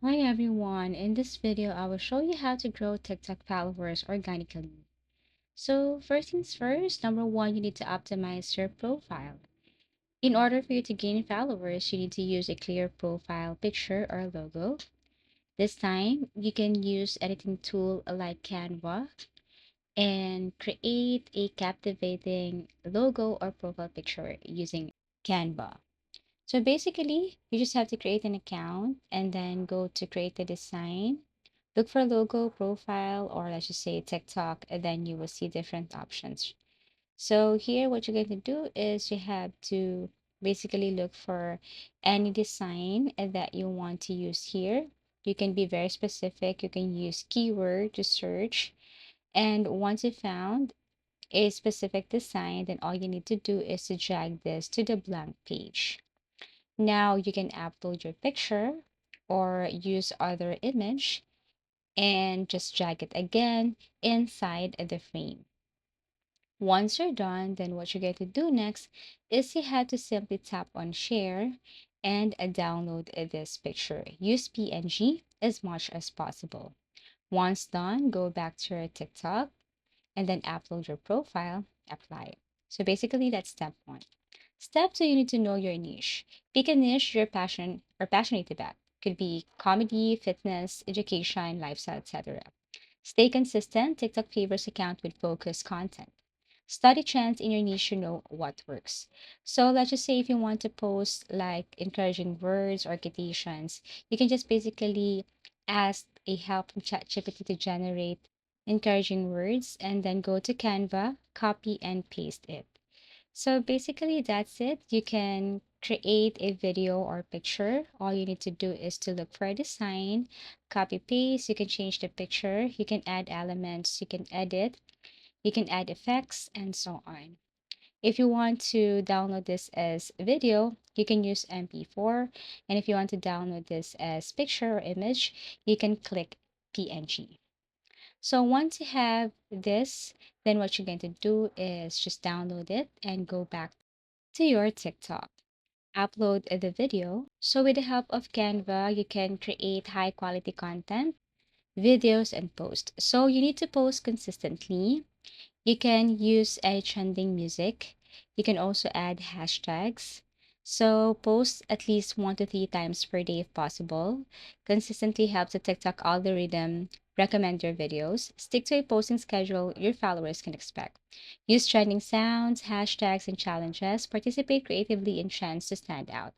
Hi everyone, in this video I will show you how to grow TikTok followers organically. So first things first, number one, you need to optimize your profile. In order for you to gain followers, you need to use a clear profile picture or logo. This time, you can use editing tool like Canva and create a captivating logo or profile picture using Canva. So basically, you just have to create an account and then go to create a design. Look for logo, profile, or let's just say TikTok, and then you will see different options. So here, what you're going to do is you have to basically look for any design that you want to use here. You can be very specific. You can use keyword to search. And once you found a specific design, then all you need to do is to drag this to the blank page. Now you can upload your picture or use other image and just drag it again inside the frame. Once you're done, then what you're going to do next is you have to simply tap on share and download this picture. Use PNG as much as possible. Once done, go back to your TikTok and then upload your profile, apply. So basically that's step one. Step two, you need to know your niche. Pick a niche you're passionate about. Could be comedy, fitness, education, lifestyle, etc. Stay consistent. TikTok favors account with focused content. Study trends in your niche to know what works. So let's just say if you want to post like encouraging words or quotations, you can just basically ask a help from ChatGPT to generate encouraging words and then go to Canva, copy and paste it. So basically, that's it. You can create a video or picture. All you need to do is to look for a design, copy paste. You can change the picture, you can add elements, you can edit, you can add effects, and so on. If you want to download this as video, you can use MP4. And if you want to download this as picture or image, you can click PNG. So once you have this, then what you're going to do is just download it and go back to your TikTok. Upload the video. So with the help of Canva, you can create high quality content, videos, and posts. So you need to post consistently. You can use a trending music. You can also add hashtags. So post at least 1 to 3 times per day if possible. Consistently helps the TikTok algorithm recommend your videos. Stick to a posting schedule your followers can expect. Use trending sounds, hashtags, and challenges. Participate creatively in trends to stand out.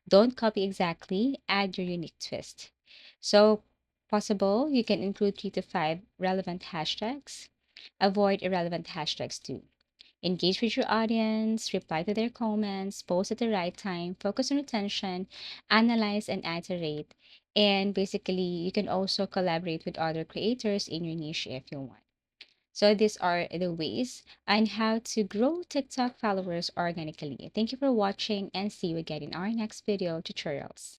Don't copy exactly, add your unique twist. So possible, you can include 3 to 5 relevant hashtags. Avoid irrelevant hashtags too. Engage with your audience, reply to their comments, post at the right time, focus on retention, analyze and iterate. And basically, you can also collaborate with other creators in your niche if you want. So these are the ways on how to grow TikTok followers organically. Thank you for watching and see you again in our next video tutorials.